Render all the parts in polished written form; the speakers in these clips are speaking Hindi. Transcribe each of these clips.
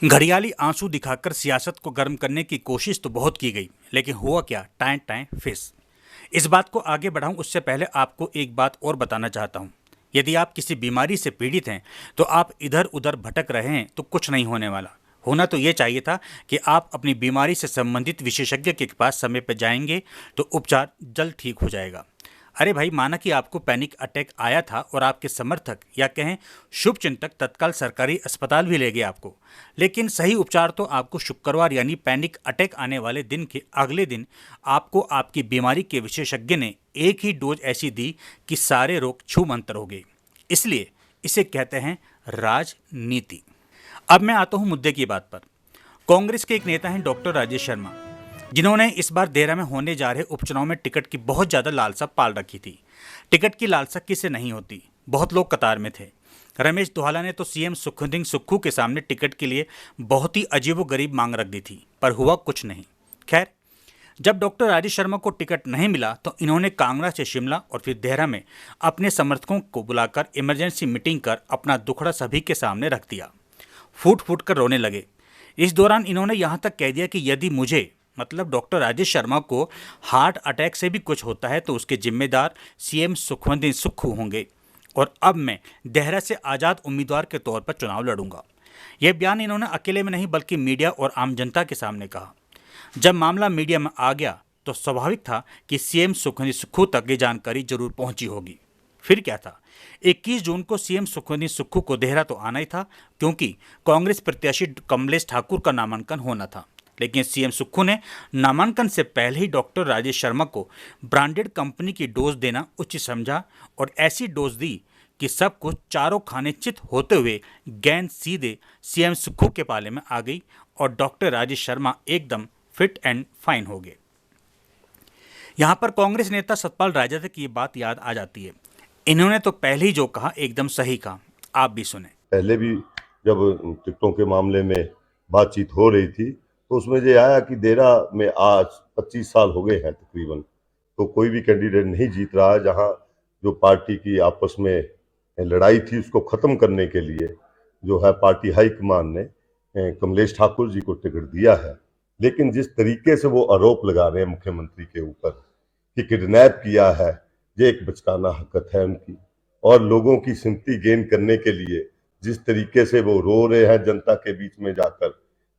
घड़ियाली आंसू दिखाकर सियासत को गर्म करने की कोशिश तो बहुत की गई, लेकिन हुआ क्या? टाइम टाइम फिस। इस बात को आगे बढ़ाऊं उससे पहले आपको एक बात और बताना चाहता हूं। यदि आप किसी बीमारी से पीड़ित हैं तो आप इधर उधर भटक रहे हैं तो कुछ नहीं होने वाला। होना तो ये चाहिए था कि आप अपनी बीमारी से संबंधित विशेषज्ञ के पास समय पर जाएंगे तो उपचार जल्द ठीक हो जाएगा। अरे भाई, माना कि आपको पैनिक अटैक आया था और आपके समर्थक या कहें शुभचिंतक तत्काल सरकारी अस्पताल भी ले गए आपको, लेकिन सही उपचार तो आपको शुक्रवार यानी पैनिक अटैक आने वाले दिन के अगले दिन आपको आपकी बीमारी के विशेषज्ञ ने एक ही डोज ऐसी दी कि सारे रोग छूमंतर हो गए। इसलिए इसे कहते हैं राजनीति। अब मैं आता हूं मुद्दे की बात पर। कांग्रेस के एक नेता हैं डॉक्टर राजेश शर्मा, जिन्होंने इस बार देहरा में होने जा रहे उपचुनाव में टिकट की बहुत ज़्यादा लालसा पाल रखी थी। टिकट की लालसा किसे नहीं होती, बहुत लोग कतार में थे। रमेश दुहाला ने तो सीएम सुखविंदर सुक्खू के सामने टिकट के लिए बहुत ही अजीबोगरीब मांग रख दी थी, पर हुआ कुछ नहीं। खैर, जब डॉक्टर राजेश शर्मा को टिकट नहीं मिला तो इन्होंने कांगड़ा से शिमला और फिर देहरा में अपने समर्थकों को बुलाकर इमरजेंसी मीटिंग कर अपना दुखड़ा सभी के सामने रख दिया। फूट फूट कर रोने लगे। इस दौरान इन्होंने यहाँ तक कह दिया कि यदि मुझे मतलब डॉक्टर राजेश शर्मा को हार्ट अटैक से भी कुछ होता है तो उसके जिम्मेदार सीएम सुखविंदर सुक्खू होंगे और अब मैं देहरा से आज़ाद उम्मीदवार के तौर पर चुनाव लड़ूंगा। यह बयान इन्होंने अकेले में नहीं बल्कि मीडिया और आम जनता के सामने कहा। जब मामला मीडिया में आ गया तो स्वाभाविक था कि सीएम सुखविंदर सुक्खू तक ये जानकारी जरूर पहुंची होगी। फिर क्या था, 21 जून को सीएम सुखविंदर सुक्खू को देहरा तो आना ही था, क्योंकि कांग्रेस प्रत्याशी कमलेश ठाकुर का नामांकन होना था। लेकिन सीएम सुक्खू ने नामांकन से पहले ही डॉक्टर राजेश शर्मा को ब्रांडेड कंपनी की डोज देना उचित समझा और ऐसी डोज दी कि सब कुछ चारों खाने चित होते हुए गेंद सीधे सीएम सुक्खू के पाले में आ गई और डॉक्टर राजेश शर्मा एकदम फिट एंड फाइन हो गए। यहां पर कांग्रेस नेता सतपाल राजद की बात याद आ जाती है। इन्होंने तो पहले ही जो कहा एकदम सही कहा। आप भी सुने। पहले भी जब टिकटों के मामले में बातचीत हो रही थी तो उसमें ये आया कि देहरा में आज 25 साल हो गए हैं तकरीबन, तो कोई भी कैंडिडेट नहीं जीत रहा है। जहां जो पार्टी की आपस में लड़ाई थी उसको ख़त्म करने के लिए जो है पार्टी हाईकमान ने कमलेश ठाकुर जी को टिकट दिया है। लेकिन जिस तरीके से वो आरोप लगा रहे हैं मुख्यमंत्री के ऊपर कि किडनैप किया है, ये एक बचकाना हरकत है उनकी। और लोगों की सिंपैथी गेन करने के लिए जिस तरीके से वो रो रहे हैं जनता के बीच में जाकर,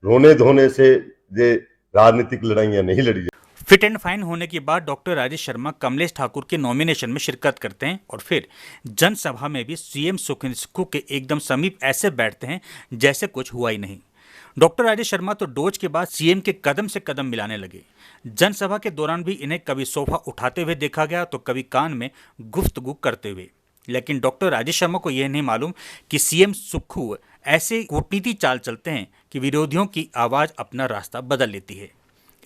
रोने धोने से ये राजनीतिक लड़ाइयां नहीं लड़ी। फिट एंड फाइन होने के बाद डॉक्टर राजेश शर्मा कमलेश ठाकुर के नॉमिनेशन में शिरकत करते हैं और फिर जनसभा में भी सीएम सुखविंदर सुक्खू के एकदम समीप ऐसे बैठते हैं जैसे कुछ हुआ ही नहीं। डॉक्टर राजेश शर्मा तो डोज के बाद सीएम के कदम से कदम मिलाने लगे। जनसभा के दौरान भी इन्हें कभी सोफा उठाते हुए देखा गया तो कभी कान में गुफ्तगू करते हुए। लेकिन डॉक्टर राजेश शर्मा को यह नहीं मालूम कि सीएम सुक्खू ऐसे कूटनीति चाल चलते हैं कि विरोधियों की आवाज़ अपना रास्ता बदल लेती है।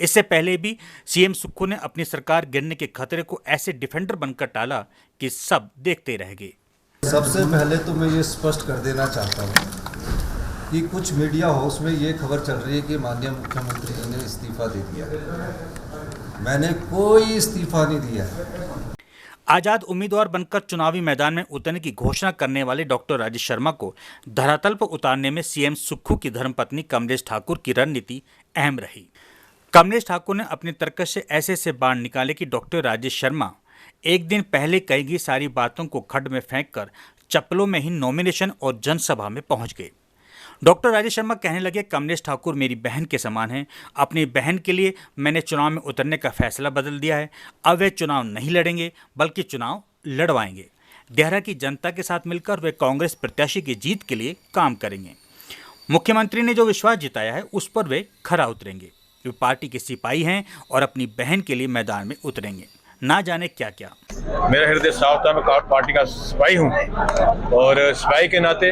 इससे पहले भी सीएम सुक्खू ने अपनी सरकार गिरने के खतरे को ऐसे डिफेंडर बनकर टाला कि सब देखते रह गए। सबसे पहले तो मैं ये स्पष्ट कर देना चाहता हूँ कि कुछ मीडिया हाउस में ये खबर चल रही है कि माननीय मुख्यमंत्री जी ने इस्तीफा दे दिया। मैंने कोई इस्तीफा नहीं दिया। आज़ाद उम्मीदवार बनकर चुनावी मैदान में उतरने की घोषणा करने वाले डॉक्टर राजेश शर्मा को धरातल पर उतारने में सीएम सुक्खू की धर्मपत्नी कमलेश ठाकुर की रणनीति अहम रही। कमलेश ठाकुर ने अपने तर्कश से ऐसे बाण निकाले कि डॉक्टर राजेश शर्मा एक दिन पहले कही गई सारी बातों को खड्ड में फेंककर चप्पलों में ही नॉमिनेशन और जनसभा में पहुंच गए। डॉक्टर राजेश शर्मा कहने लगे, कमलेश ठाकुर मेरी बहन के समान हैं। अपनी बहन के लिए मैंने चुनाव में उतरने का फैसला बदल दिया है। अब वे चुनाव नहीं लड़ेंगे बल्कि चुनाव लड़वाएंगे। देहरा की जनता के साथ मिलकर वे कांग्रेस प्रत्याशी की जीत के लिए काम करेंगे। मुख्यमंत्री ने जो विश्वास जताया है उस पर वे खरा उतरेंगे। वे पार्टी के सिपाही हैं और अपनी बहन के लिए मैदान में उतरेंगे। ना जाने क्या क्या। मेरा हृदय साफ था, मैं पार्टी का सिपाही हूँ और सिपाही के नाते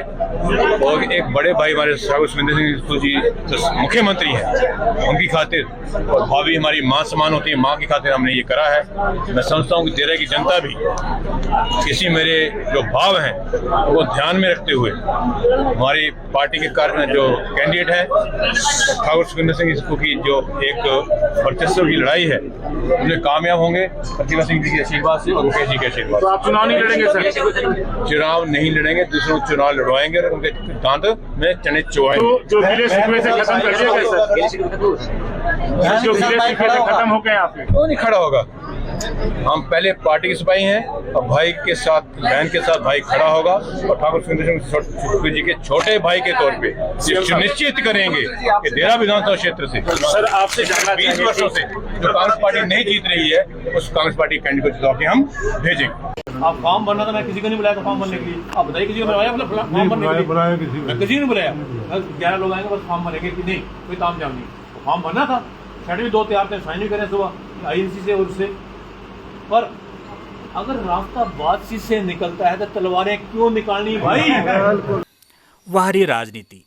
और एक बड़े भाई हमारे सुखविंदर सिंह सुक्खू जी जो मुख्यमंत्री हैं उनकी खातिर और भाभी हमारी माँ समान होती है, माँ की खातिर हमने ये करा है। मैं समझता हूँ कि देहरा की जनता भी किसी मेरे जो भाव हैं वो ध्यान में रखते हुए हमारी पार्टी के जो कैंडिडेट है ठाकुर सुखविंदर सिंह सुक्खू की जो एक वर्चस्व की लड़ाई है उनमें कामयाब होंगे प्रतिभा सिंह जी के आशीर्वाद से और मुकेश जी के आशीर्वाद तो आप चुनाव नहीं लड़ेंगे सर? से। चुनाव नहीं लड़ेंगे, दूसरों चुनाव लड़वाएंगे और उनके दांत में चने चुवाएंगे। तो जो गिले शिकवे से खत्म कर दिया गया सर, जो गिले शिकवे से खत्म हो गए आपके, वो नहीं खड़ा होगा। हम पहले पार्टी के सिपाही हैं और भाई के साथ, बहन के साथ भाई खड़ा होगा और ठाकुर सुखविंदर सिंह जी के छोटे भाई के तौर पे सुनिश्चित करेंगे कि देरा विधानसभा क्षेत्र से सर आपसे जानना 20 वर्षों से जो कांग्रेस पार्टी नहीं जीत रही है, उस कांग्रेस पार्टी कैंडिडेट को जिता के हम भेजेंगे। आप फॉर्म भरना था, मैं किसी को नहीं बुलाया था फॉर्म भरने के लिए। आप बताइए किसी को बुलाया? मतलब फॉर्म भरने के लिए मैं किसी को नहीं बुलाया। 11 लोग आएंगे बस फॉर्म भरेंगे कि नहीं, कोई ताम जाम नहीं। तो फॉर्म भरना था, सर्टिफिकेट 2 तैयार थे, साइन भी करें सुबह INC से और उससे। पर अगर रास्ता बातचीत से निकलता है तो तलवारें क्यों निकालनी भाई? बाहरी राजनीति।